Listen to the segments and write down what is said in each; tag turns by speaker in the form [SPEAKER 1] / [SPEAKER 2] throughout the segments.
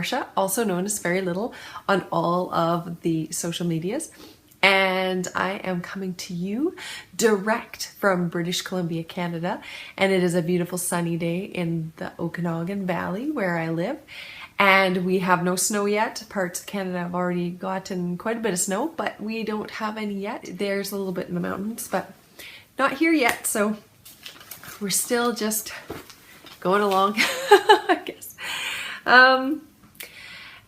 [SPEAKER 1] Marsha, also known as Very Little, on all of the social medias. And I am coming to you direct from British Columbia, Canada. And it is a beautiful sunny day in the Okanagan Valley where I live. And we have no snow yet. Parts of Canada have already gotten quite a bit of snow, but we don't have any yet. There's a little bit in the mountains, but not here yet. So we're still just going along, I guess.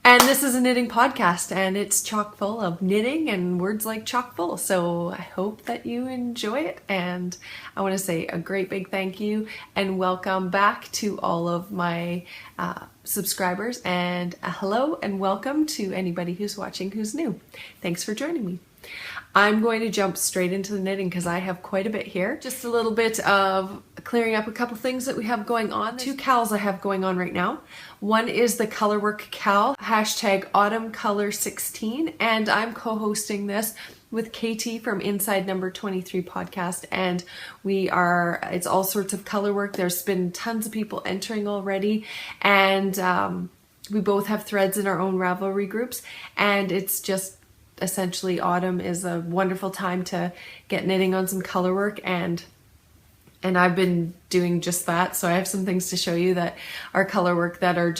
[SPEAKER 1] And this is a knitting podcast, and it's chock full of knitting and words like chock full. So I hope that you enjoy it. And I want to say a great big thank you and welcome back to all of my subscribers, and a hello and welcome to anybody who's watching who's new. Thanks for joining me. I'm going to jump straight into the knitting because I have quite a bit here. Just a little bit of clearing up a couple things that we have going on. Two cows I have going on right now. One is the Colourwork cow, hashtag autumn color 16, and I'm co-hosting this with Katie from Inside Number 23 podcast, and it's all sorts of color work. There's been tons of people entering already, and we both have threads in our own Ravelry groups, and it's just essentially autumn is a wonderful time to get knitting on some color work, and I've been doing just that. So I have some things to show you that are color work that are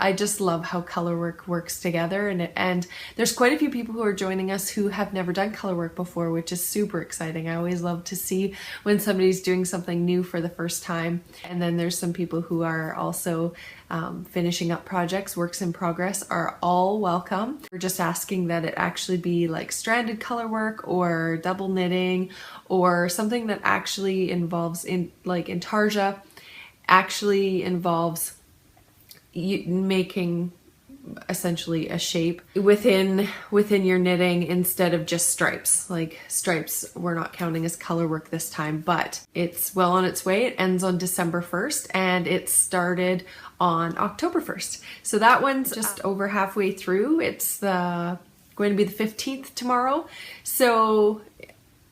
[SPEAKER 1] I just love how color work works together, and there's quite a few people who are joining us who have never done color work before, which is super exciting. I always love to see when somebody's doing something new for the first time. And then there's some people who are also finishing up projects, works in progress, are all welcome. We're just asking that it actually be like stranded color work or double knitting or something that actually involves intarsia, actually involves making essentially a shape within your knitting instead of just stripes. Like stripes we're not counting as color work this time, but it's well on its way. It ends on December 1st and it started on October 1st. So that one's just over halfway through. It's going to be the 15th tomorrow. So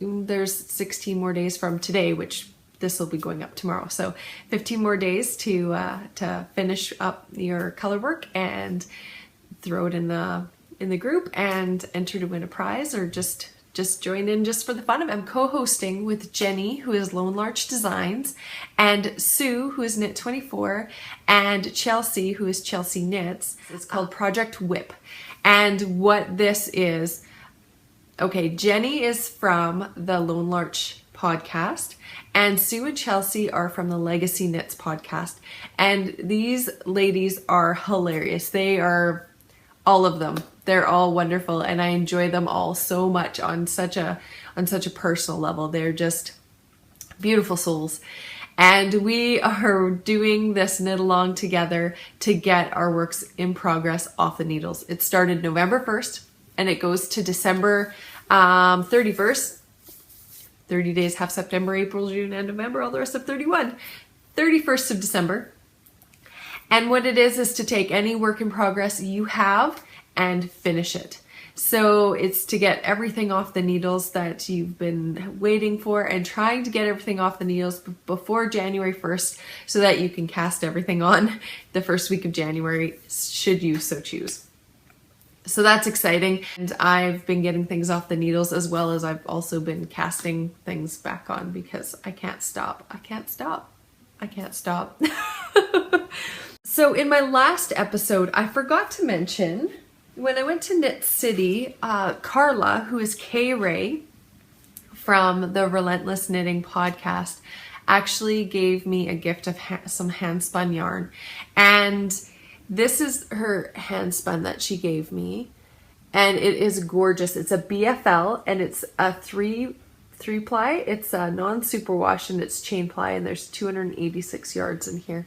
[SPEAKER 1] there's 16 more days from today, which this will be going up tomorrow. So 15 more days to finish up your color work and throw it in the group and enter to win a prize, or just join in just for the fun of it. I'm co-hosting with Jenny, who is Lone Larch Designs, and Sue, who is Knit 24, and Chelsea, who is Chelsea Knits. It's called Project Whip. And what this is, okay, Jenny is from the Lone Larch podcast, and Sue and Chelsea are from the Legacy Knits podcast. And these ladies are hilarious. They are, all of them. They're all wonderful, and I enjoy them all so much on such a personal level. They're just beautiful souls. And we are doing this knit along together to get our works in progress off the needles. It started November 1st and it goes to December 31st. 30 days, half September, April, June, and November, all the rest of 31. 31st of December. And what it is to take any work in progress you have and finish it. So it's to get everything off the needles that you've been waiting for, and trying to get everything off the needles before January 1st so that you can cast everything on the first week of January, should you so choose. So that's exciting, and I've been getting things off the needles as well as I've also been casting things back on because I can't stop. I can't stop. I can't stop. So in my last episode, I forgot to mention, when I went to Knit City, Carla, who is K-Ray from the Relentless Knitting podcast, actually gave me a gift of some hand spun yarn. And this is her hand spun that she gave me, and it is gorgeous. It's a BFL, and it's a three ply. It's a non-superwash, and it's chain ply, and there's 286 yards in here.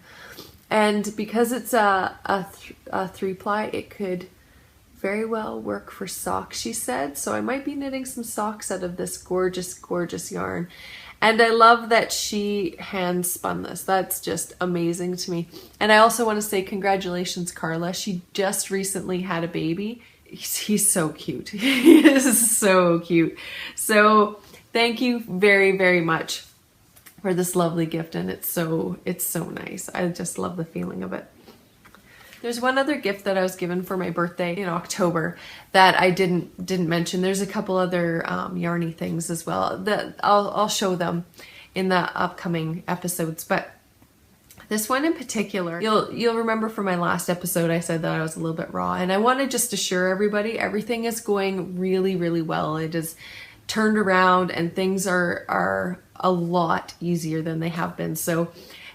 [SPEAKER 1] And because it's a 3 ply, it could very well work for socks, she said. So I might be knitting some socks out of this gorgeous, gorgeous yarn. And I love that she hand spun this. That's just amazing to me. And I also want to say congratulations, Carla. She just recently had a baby. He's so cute. He is so cute. So thank you very, very much for this lovely gift. And it's so nice. I just love the feeling of it. There's one other gift that I was given for my birthday in October that I didn't mention. There's a couple other yarny things as well that I'll show them in the upcoming episodes. But this one in particular, you'll remember from my last episode I said that I was a little bit raw, and I want to just assure everybody everything is going really, really well. It is turned around and things are a lot easier than they have been. So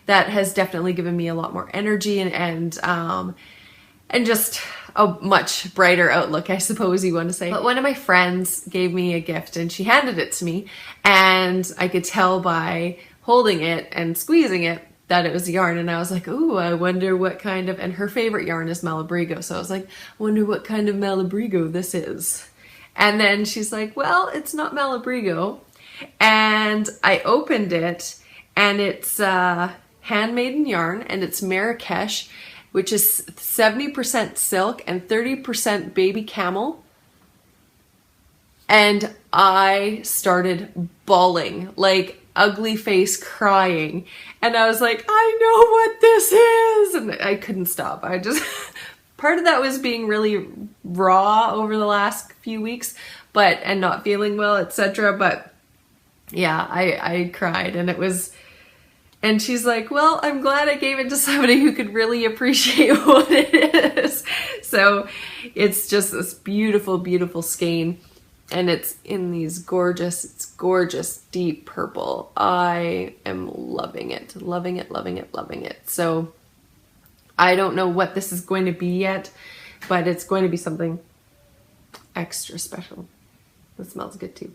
[SPEAKER 1] that has definitely given me a lot more energy and just a much brighter outlook, I suppose you want to say. But one of my friends gave me a gift and she handed it to me, and I could tell by holding it and squeezing it that it was yarn, and I was like, ooh, I wonder what kind of, and her favorite yarn is Malabrigo, so I was like, I wonder what kind of Malabrigo this is. And then she's like, well, it's not Malabrigo. And I opened it, and it's handmade in yarn, and it's Marrakesh, which is 70% silk and 30% baby camel. And I started bawling, like ugly face crying. And I was like, I know what this is. And I couldn't stop. I just, part of that was being really raw over the last few weeks, and not feeling well, etc. But yeah, I cried, and it was, and she's like, well, I'm glad I gave it to somebody who could really appreciate what it is. So it's just this beautiful, beautiful skein. And it's in these gorgeous deep purple. I am loving it, loving it, loving it, loving it. So I don't know what this is going to be yet, but it's going to be something extra special. It smells good too.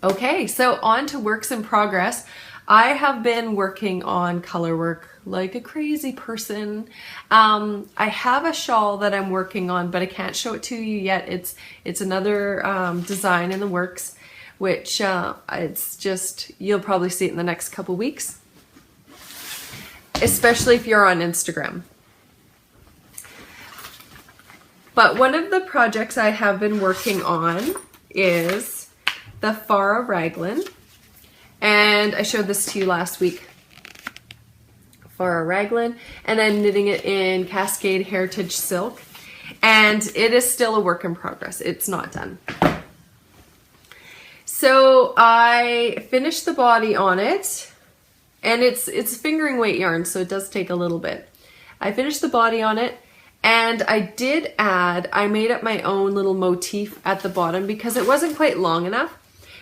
[SPEAKER 1] Okay, so on to works in progress. I have been working on color work like a crazy person. I have a shawl that I'm working on, but I can't show it to you yet. It's another design in the works, which it's just, you'll probably see it in the next couple weeks, especially if you're on Instagram. But one of the projects I have been working on is the Farah Raglan, and I showed this to you last week. Farah Raglan, and I'm knitting it in Cascade Heritage Silk, and it is still a work in progress. It's not done. So I finished the body on it, and it's fingering weight yarn, so it does take a little bit. I finished the body on it, and I made up my own little motif at the bottom because it wasn't quite long enough.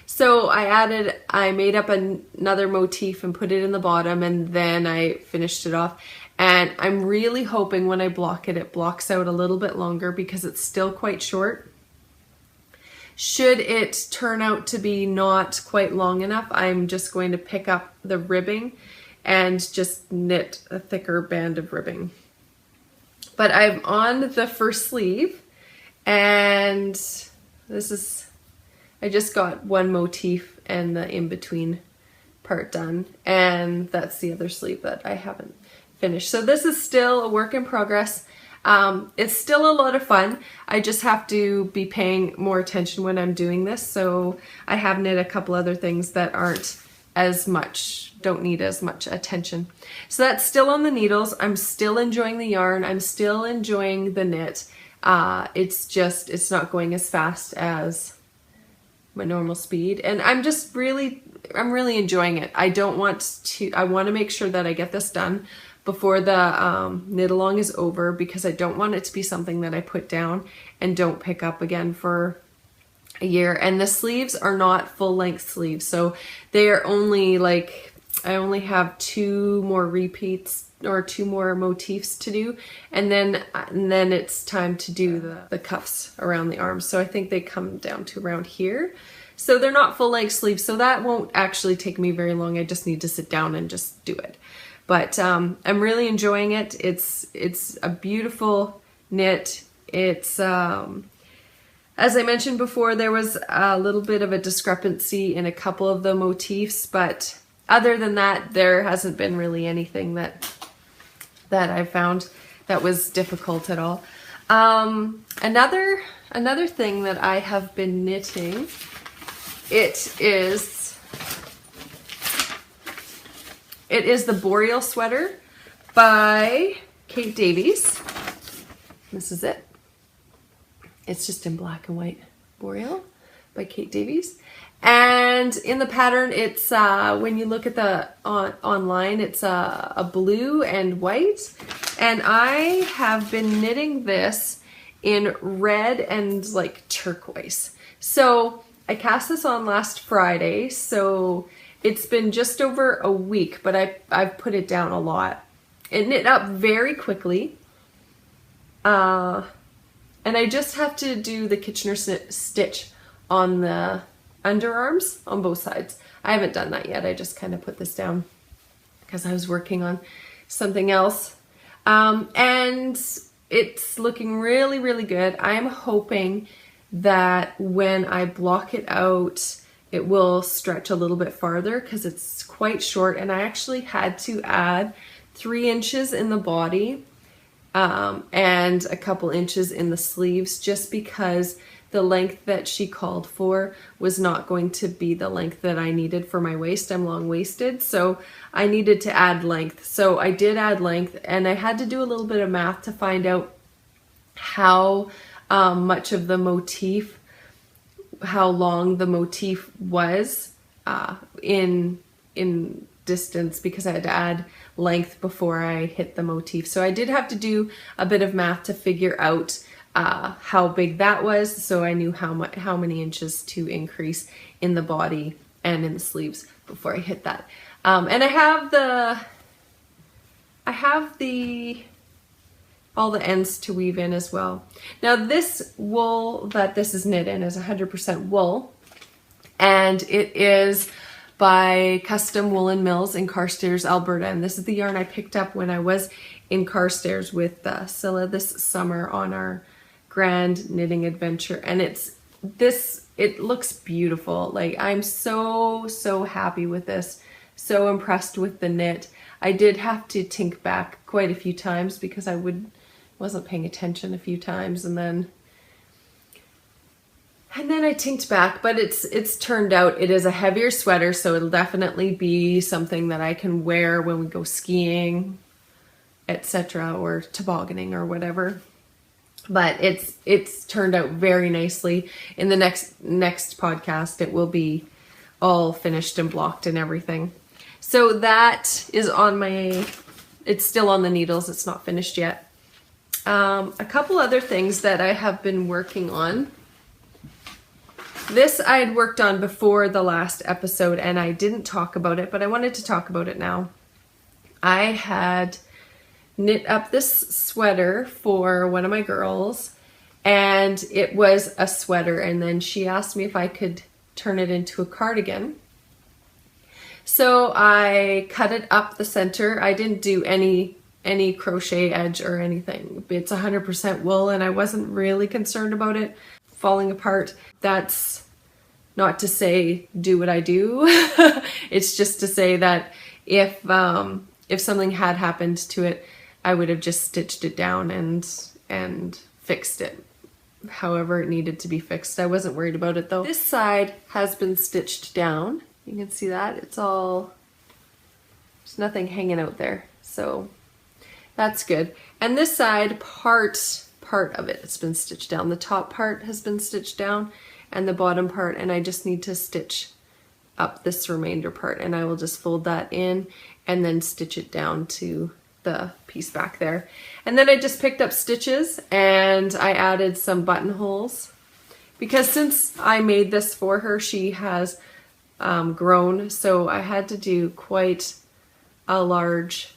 [SPEAKER 1] So I made up another motif and put it in the bottom, and then I finished it off. And I'm really hoping when I block it, it blocks out a little bit longer because it's still quite short. Should it turn out to be not quite long enough, I'm just going to pick up the ribbing and just knit a thicker band of ribbing. But I'm on the first sleeve, and I just got one motif and the in-between part done, and that's the other sleeve that I haven't finished. So this is still a work in progress. It's still a lot of fun. I just have to be paying more attention when I'm doing this. So I have knit a couple other things that don't need as much attention. So that's still on the needles. I'm still enjoying the yarn. I'm still enjoying the knit. It's not going as fast as my normal speed, and I'm really enjoying it. I want to make sure that I get this done before the knit along is over, because I don't want it to be something that I put down and don't pick up again for a year. And the sleeves are not full length sleeves, so they are only I only have 2 more repeats or 2 more motifs to do, and then it's time to do the cuffs around the arms. So I think they come down to around here. So they're not full length sleeves, so that won't actually take me very long. I just need to sit down and just do it. But I'm really enjoying it. It's a beautiful knit. It's as I mentioned before, there was a little bit of a discrepancy in a couple of the motifs, but other than that, there hasn't been really anything that I found that was difficult at all. Another thing that I have been knitting, it is the Boreal sweater by Kate Davies. This is it. It's just in black and white. Boreal by Kate Davies. And in the pattern, it's when you look at the online, it's a blue and white. And I have been knitting this in red and like turquoise. So I cast this on last Friday, so it's been just over a week, but I've put it down a lot. It knit up very quickly. And I just have to do the Kitchener stitch on the underarms on both sides. I haven't done that yet. I just kind of put this down because I was working on something else. And it's looking really, really good. I'm hoping that when I block it out, it will stretch a little bit farther because it's quite short. And I actually had to add 3 inches in the body and a couple inches in the sleeves, just because the length that she called for was not going to be the length that I needed for my waist. I'm long-waisted, so I needed to add length. So I did add length, and I had to do a little bit of math to find out how much of the motif, how long the motif was in distance, because I had to add length before I hit the motif. So I did have to do a bit of math to figure out how big that was, so I knew how many inches to increase in the body and in the sleeves before I hit that. And I have all the ends to weave in as well. Now this wool that this is knit in is 100% wool, and it is by Custom Woolen Mills in Carstairs, Alberta. And this is the yarn I picked up when I was in Carstairs with Scylla this summer on our grand knitting adventure. And it looks beautiful. Like, I'm so happy with this. So impressed with the knit. I did have to tink back quite a few times because I wasn't paying attention a few times, and then I tinked back, but it's turned out it is a heavier sweater, so it'll definitely be something that I can wear when we go skiing, etc., or tobogganing or whatever. But it's turned out very nicely. In the next podcast, it will be all finished and blocked and everything. So that is it's still on the needles. It's not finished yet. A couple other things that I have been working on. This I had worked on before the last episode and I didn't talk about it, but I wanted to talk about it now. I had knit up this sweater for one of my girls, and it was a sweater, and then she asked me if I could turn it into a cardigan. So I cut it up the center. I didn't do any crochet edge or anything. It's 100% wool, and I wasn't really concerned about it falling apart. That's not to say do what I do. It's just to say that if something had happened to it, I would have just stitched it down and fixed it however it needed to be fixed. I wasn't worried about it though. This side has been stitched down. You can see that. There's nothing hanging out there. So that's good. And this side, part of it has been stitched down. The top part has been stitched down and the bottom part, and I just need to stitch up this remainder part, and I will just fold that in and then stitch it down to the piece back there. And then I just picked up stitches and I added some buttonholes, because since I made this for her, she has grown, so I had to do quite a large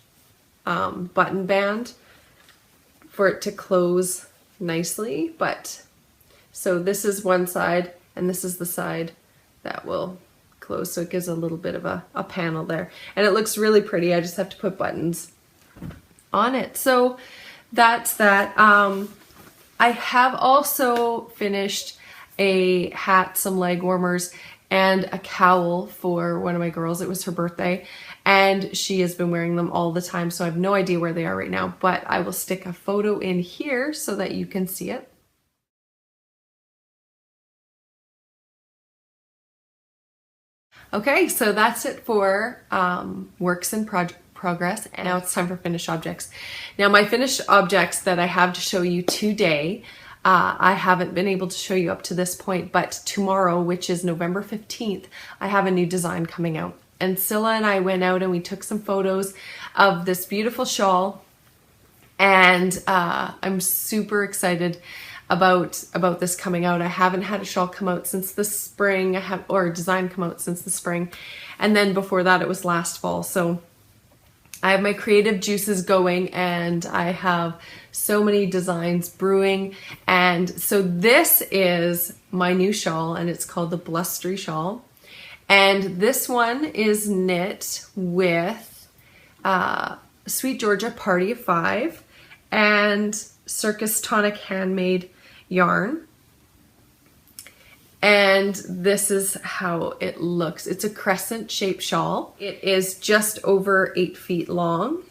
[SPEAKER 1] button band for it to close nicely. But so this is one side and this is the side that will close, so it gives a little bit of a panel there, and it looks really pretty. I just have to put buttons on it. So that's that. I have also finished a hat, some leg warmers, and a cowl for one of my girls. It was her birthday and she has been wearing them all the time, so I have no idea where they are right now, but I will stick a photo in here so that you can see it. Okay, so that's it for works in progress, and now it's time for finished objects. Now my finished objects that I have to show you today, I haven't been able to show you up to this point, but tomorrow, which is November 15th, I have a new design coming out. And Scylla and I went out and we took some photos of this beautiful shawl, and I'm super excited about this coming out. I haven't had a shawl come out since the spring, or a design come out since the spring, and then before that it was last fall. So I have my creative juices going, and I have so many designs brewing. And so this is my new shawl, and it's called the Blustery Shawl. And this one is knit with Sweet Georgia Party of 5 and Circus Tonic Handmade yarn. And this is how it looks. It's a crescent shaped shawl. It is just over 8 feet long.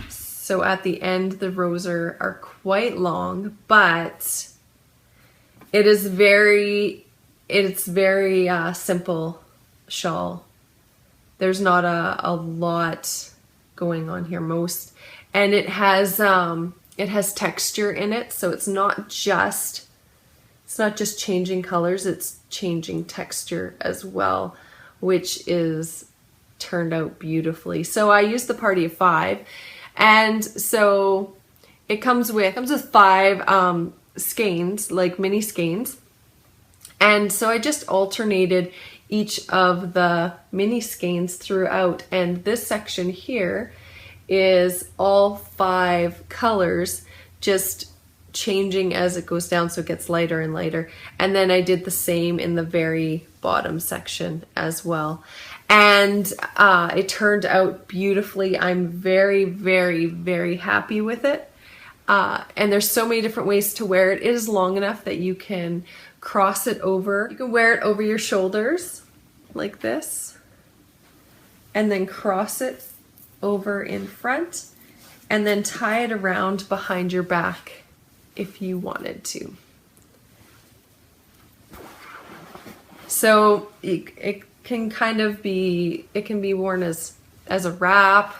[SPEAKER 1] So at the end, the rows are quite long, but it's very simple shawl. There's not a lot going on here, and it has texture in it, so it's not just changing colors, it's changing texture as well, which is turned out beautifully. So I used the Party of 5, and so it comes with 5 skeins, like mini skeins. And so I just alternated each of the mini skeins throughout, and this section here is all 5 colors, just changing as it goes down, so it gets lighter and lighter. And then I did the same in the very bottom section as well, and it turned out beautifully. I'm very, very, very happy with it. And there's so many different ways to wear it. It is long enough that you can cross it over. You can wear it over your shoulders like this, and then cross it over in front, and then tie it around behind your back if you wanted to. So it can be worn as a wrap,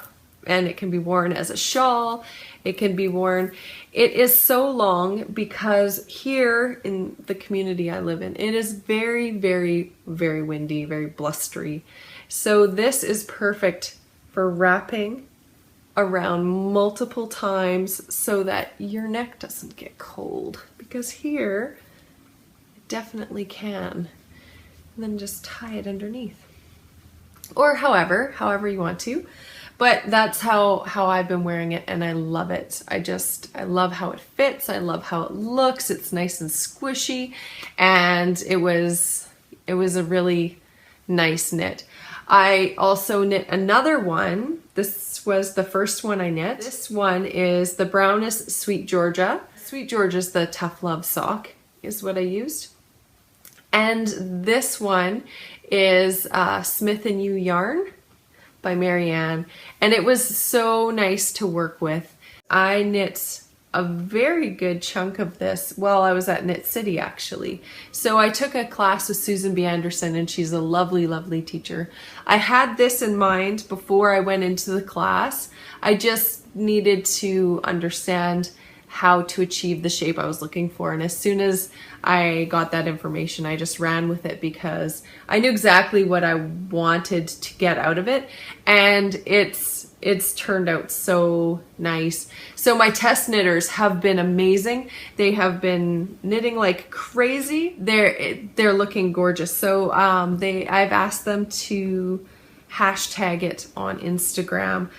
[SPEAKER 1] and it can be worn as a shawl. It can be worn. It is so long because here in the community I live in, it is very, very, very windy, very blustery. So this is perfect for wrapping around multiple times so that your neck doesn't get cold, because here it definitely can. And then just tie it underneath, or however you want to. But that's how I've been wearing it, and I love it. I love how it fits. I love how it looks. It's nice and squishy, and it was a really nice knit. I also knit another one. This was the first one I knit. This one is the brownest Sweet Georgia. Sweet Georgia's the Tough Love sock is what I used. And this one is Smith & You yarn by Marianne, and it was so nice to work with. I knit a very good chunk of this while I was at Knit City, actually. So I took a class with Susan B. Anderson, and she's a lovely, lovely teacher. I had this in mind before I went into the class. I just needed to understand how to achieve the shape I was looking for, and as soon as I got that information, I just ran with it because I knew exactly what I wanted to get out of it, and it's turned out so nice. So my test knitters have been amazing. They have been knitting like crazy. They're looking gorgeous. So I've asked them to hashtag it on Instagram,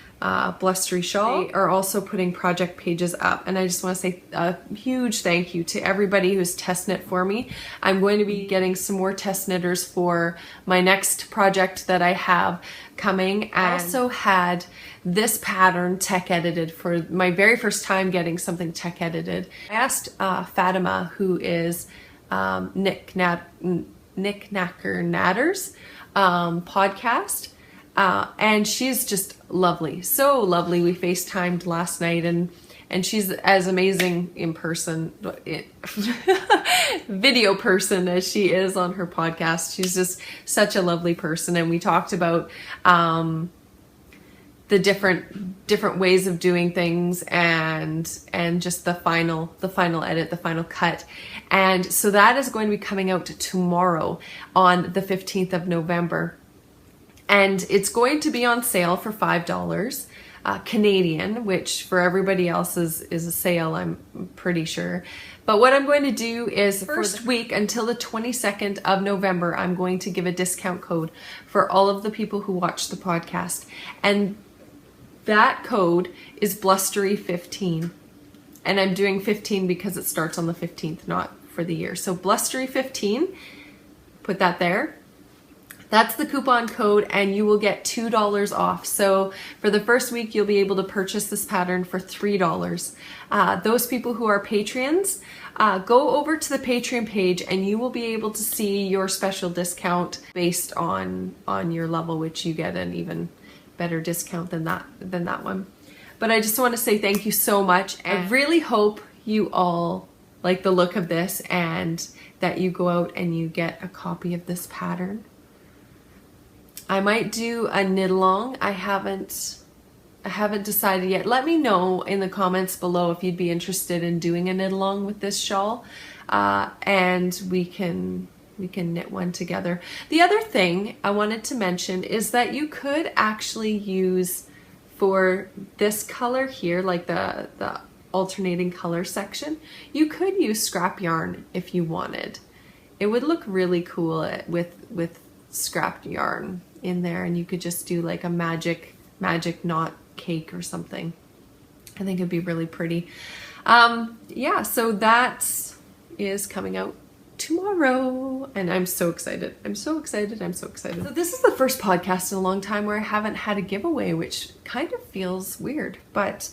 [SPEAKER 1] Blustery Shawl. They are also putting project pages up, and I just want to say a huge thank you to everybody who's test knit for me. I'm going to be getting some more test knitters for my next project that I have coming. I also had this pattern tech edited for my very first time getting something tech edited. I asked Fatima, who is Knick Knacker Natters podcast, and she's just lovely, so lovely. We FaceTimed last night, and she's as amazing in person, video person, as she is on her podcast. She's just such a lovely person, and we talked about the different ways of doing things and just the final edit, the final cut. And so that is going to be coming out tomorrow on the 15th of November. And it's going to be on sale for $5 Canadian, which for everybody else is a sale, I'm pretty sure. But what I'm going to do is first week until the 22nd of November, I'm going to give a discount code for all of the people who watch the podcast. And that code is Blustery15. And I'm doing 15 because it starts on the 15th, not for the year. So Blustery15, put that there. That's the coupon code, and you will get $2 off. So for the first week, you'll be able to purchase this pattern for $3. Those people who are Patreons, go over to the Patreon page and you will be able to see your special discount based on your level, which you get an even better discount than that one. But I just want to say thank you so much. I really hope you all like the look of this and that you go out and you get a copy of this pattern. I might do a knit along. I haven't decided yet. Let me know in the comments below if you'd be interested in doing a knit along with this shawl, and we can knit one together. The other thing I wanted to mention is that you could actually use, for this color here, like the alternating color section, you could use scrap yarn if you wanted. It would look really cool with scrap yarn in there, and you could just do like a magic knot cake or something. I think it'd be really pretty. Yeah, so that is coming out tomorrow, and I'm so excited. I'm so excited. So this is the first podcast in a long time where I haven't had a giveaway, which kind of feels weird. But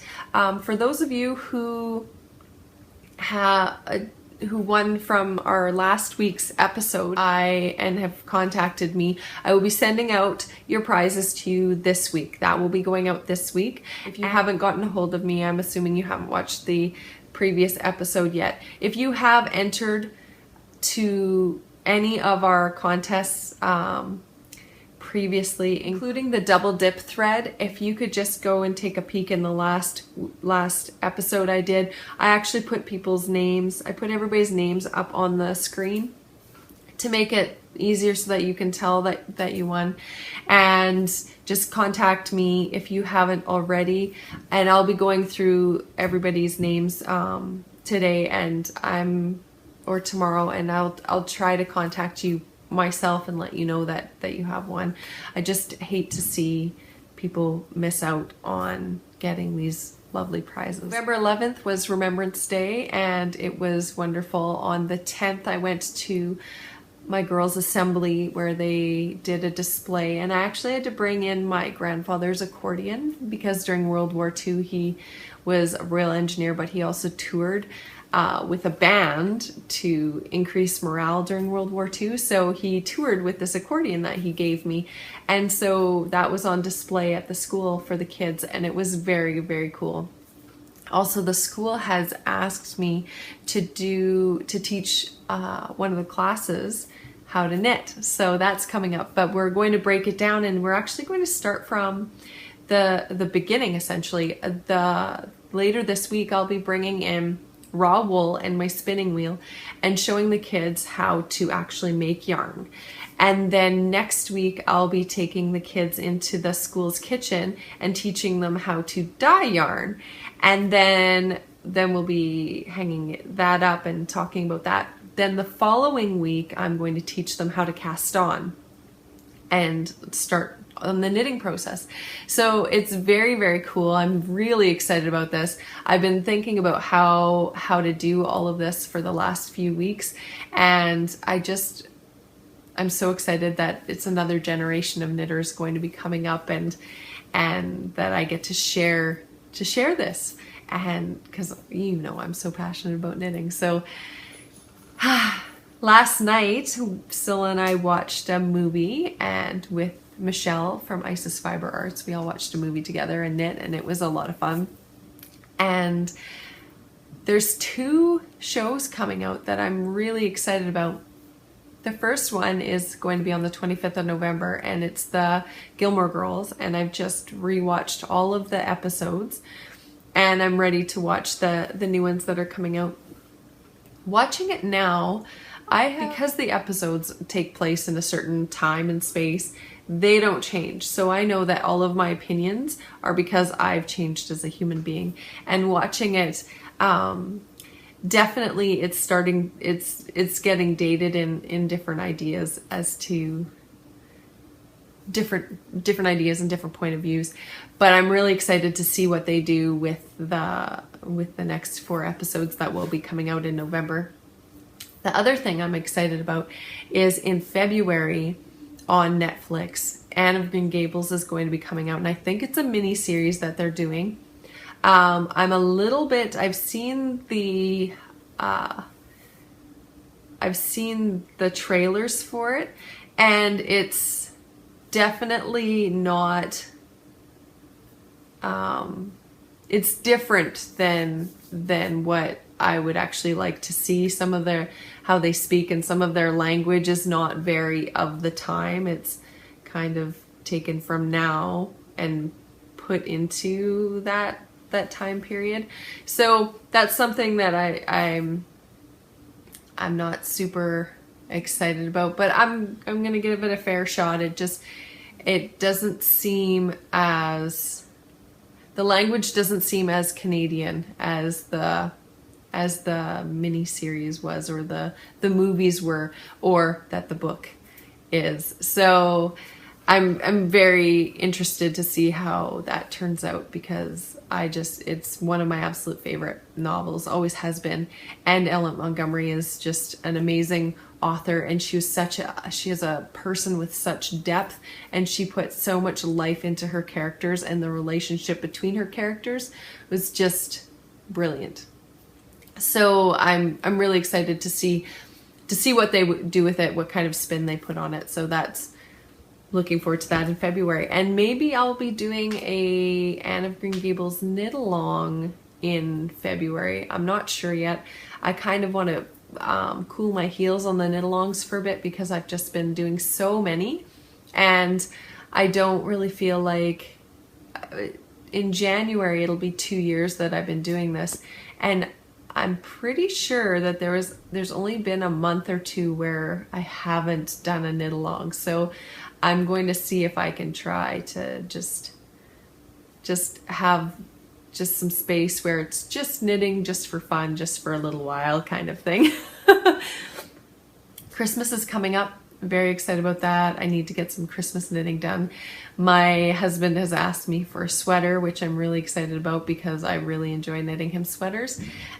[SPEAKER 1] for those of you who won from our last week's episode and have contacted me, I will be sending out your prizes to you this week. That will be going out this week. If you haven't gotten a hold of me, I'm assuming you haven't watched the previous episode yet. If you have entered to any of our contests previously, including the double dip thread, if you could just go and take a peek in the last episode I did, I actually put people's names, I put everybody's names up on the screen to make it easier so that you can tell that you won. And just contact me if you haven't already, and I'll be going through everybody's names today or tomorrow, and I'll try to contact you myself and let you know that you have one. I just hate to see people miss out on getting these lovely prizes. November 11th was Remembrance Day, and it was wonderful. On the 10th, I went to my girls' assembly where they did a display, and I actually had to bring in my grandfather's accordion because during World War II he was a rail engineer, but he also toured with a band to increase morale during World War II. So he toured with this accordion that he gave me. And so that was on display at the school for the kids, and it was very, very cool. Also, the school has asked me to teach one of the classes how to knit. So that's coming up, but we're going to break it down, and we're actually going to start from the beginning, essentially. Later this week, I'll be bringing in raw wool and my spinning wheel and showing the kids how to actually make yarn. And then next week I'll be taking the kids into the school's kitchen and teaching them how to dye yarn. And then we'll be hanging that up and talking about that. Then the following week I'm going to teach them how to cast on and start on the knitting process. So it's very, very cool. I'm really excited about this. I've been thinking about how to do all of this for the last few weeks, and I'm so excited that it's another generation of knitters going to be coming up, and that I get to share this, and because I'm so passionate about knitting. So last night Scylla and I watched a movie, and with Michelle from Isis Fiber Arts, we all watched a movie together and knit, and it was a lot of fun. And there's 2 shows coming out that I'm really excited about. The first one is going to be on the 25th of November, and it's the Gilmore Girls, and I've just rewatched all of the episodes, and I'm ready to watch the new ones that are coming out. Watching it now, because the episodes take place in a certain time and space, they don't change. So I know that all of my opinions are because I've changed as a human being. And watching it, definitely it's getting dated in different ideas as to different ideas and different point of views. But I'm really excited to see what they do with the next 4 episodes that will be coming out in November. The other thing I'm excited about is in February on Netflix, Anne of Green Gables is going to be coming out, and I think it's a mini series that they're doing. I've seen the trailers for it, and it's definitely not, it's different than what I would actually like to see. Some of how they speak and some of their language is not very of the time. It's kind of taken from now and put into that time period. So that's something that I'm not super excited about, but I'm gonna give it a fair shot. It doesn't seem as, the language doesn't seem as Canadian as the mini series was, or the movies were, or that the book is. So I'm very interested to see how that turns out, because it's one of my absolute favorite novels, always has been. And Ellen Montgomery is just an amazing author, and she is a person with such depth, and she put so much life into her characters, and the relationship between her characters was just brilliant. So I'm really excited to see what they do with it, what kind of spin they put on it. So that's, looking forward to that in February. And maybe I'll be doing a Anne of Green Gables knit along in February. I'm not sure yet. I kind of want to cool my heels on the knit alongs for a bit, because I've just been doing so many, and I don't really feel like, in January it'll be 2 years that I've been doing this, and I'm pretty sure that there's only been a month or 2 where I haven't done a knit along. So I'm going to see if I can try to just have just some space where it's just knitting just for fun, just for a little while kind of thing. Christmas is coming up. I'm very excited about that. I need to get some Christmas knitting done. My husband has asked me for a sweater, which I'm really excited about, because I really enjoy knitting him sweaters,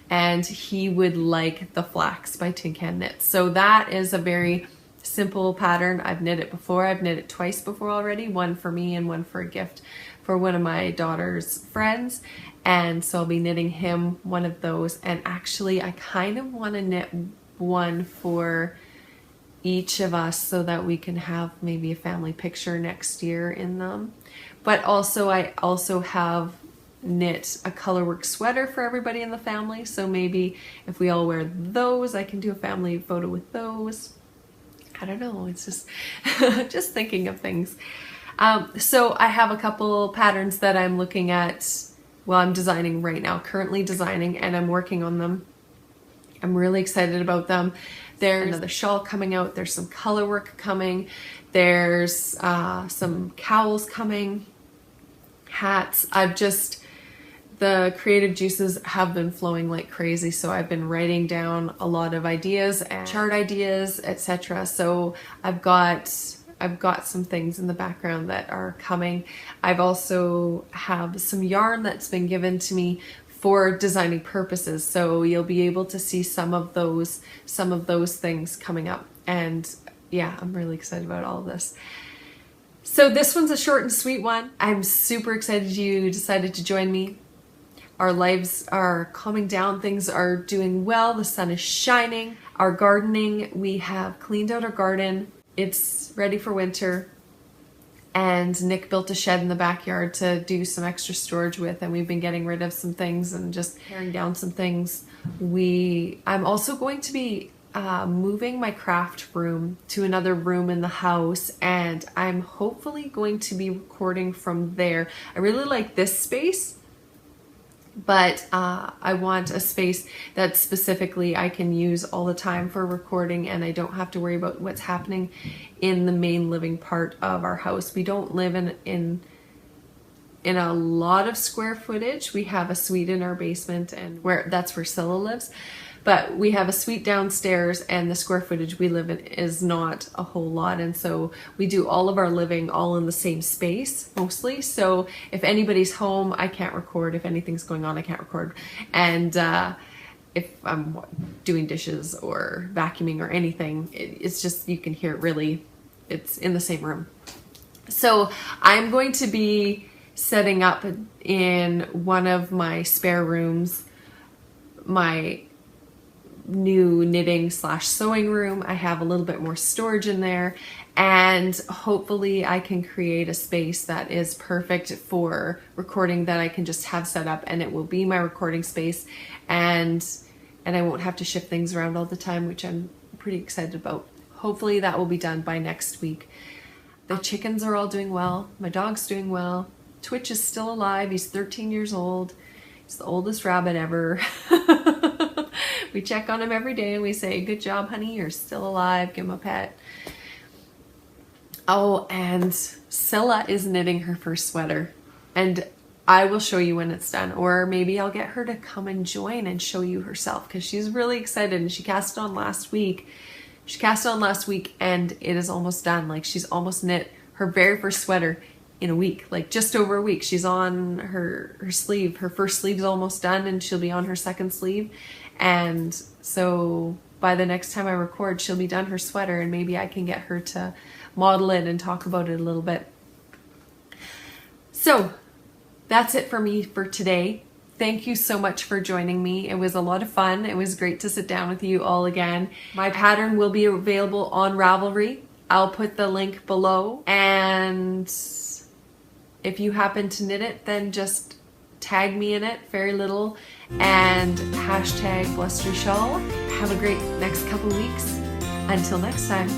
[SPEAKER 1] and he would like the Flax by Tin Can Knits. So that is a very simple pattern. I've knit it before. I've knit it twice before already, one for me and one for a gift for one of my daughter's friends. And so I'll be knitting him one of those. And actually I kind of want to knit one for each of us, so that we can have maybe a family picture next year in them. But also I have knit a colourwork sweater for everybody in the family, so maybe if we all wear those, I can do a family photo with those. I don't know, it's just just thinking of things. So I have a couple patterns that I'm looking at, well, I'm designing right now, currently designing, and I'm working on them. I'm really excited about them. There's another shawl coming out. There's some color work coming. There's some cowls coming, hats. The creative juices have been flowing like crazy. So I've been writing down a lot of ideas and chart ideas, etc. So I've got some things in the background that are coming. I've also have some yarn that's been given to me for designing purposes, so you'll be able to see some of those things coming up. And yeah, I'm really excited about all of this. So this one's a short and sweet one. I'm super excited you decided to join me. Our lives are calming down, things are doing well, the sun is shining. Our gardening, we have cleaned out our garden. It's ready for winter. And Nick built a shed in the backyard to do some extra storage with, and we've been getting rid of some things and just tearing down some things. I'm also going to be moving my craft room to another room in the house, and I'm hopefully going to be recording from there. I really like this space, but I want a space that specifically I can use all the time for recording, and I don't have to worry about what's happening in the main living part of our house. We don't live in a lot of square footage. We have a suite in our basement, and that's where Scylla lives. But we have a suite downstairs, and the square footage we live in is not a whole lot. And so we do all of our living all in the same space, mostly. So if anybody's home, I can't record. If anything's going on, I can't record. And if I'm doing dishes or vacuuming or anything, it's just, you can hear it really, it's in the same room. So I'm going to be setting up in one of my spare rooms my new knitting / sewing room. I have a little bit more storage in there, and hopefully I can create a space that is perfect for recording, that I can just have set up, and it will be my recording space, and I won't have to shift things around all the time, which I'm pretty excited about. Hopefully that will be done by next week. The chickens are all doing well. My dog's doing well. Twitch is still alive. He's 13 years old. He's the oldest rabbit ever. We check on him every day and we say, good job, honey, you're still alive. Give him a pet. Oh, and Scylla is knitting her first sweater, and I will show you when it's done, or maybe I'll get her to come and join and show you herself, because she's really excited, and she cast it on last week. She cast it on last week, and it is almost done. Like, she's almost knit her very first sweater in a week, like just over a week. She's on her sleeve. Her first sleeve is almost done, and she'll be on her second sleeve. And so by the next time I record, she'll be done her sweater, and maybe I can get her to model it and talk about it a little bit. So that's it for me for today. Thank you so much for joining me. It was a lot of fun. It was great to sit down with you all again. My pattern will be available on Ravelry. I'll put the link below, and if you happen to knit it, then just tag me in it, very little, and hashtag Bluster Shawl. Have a great next couple weeks. Until next time.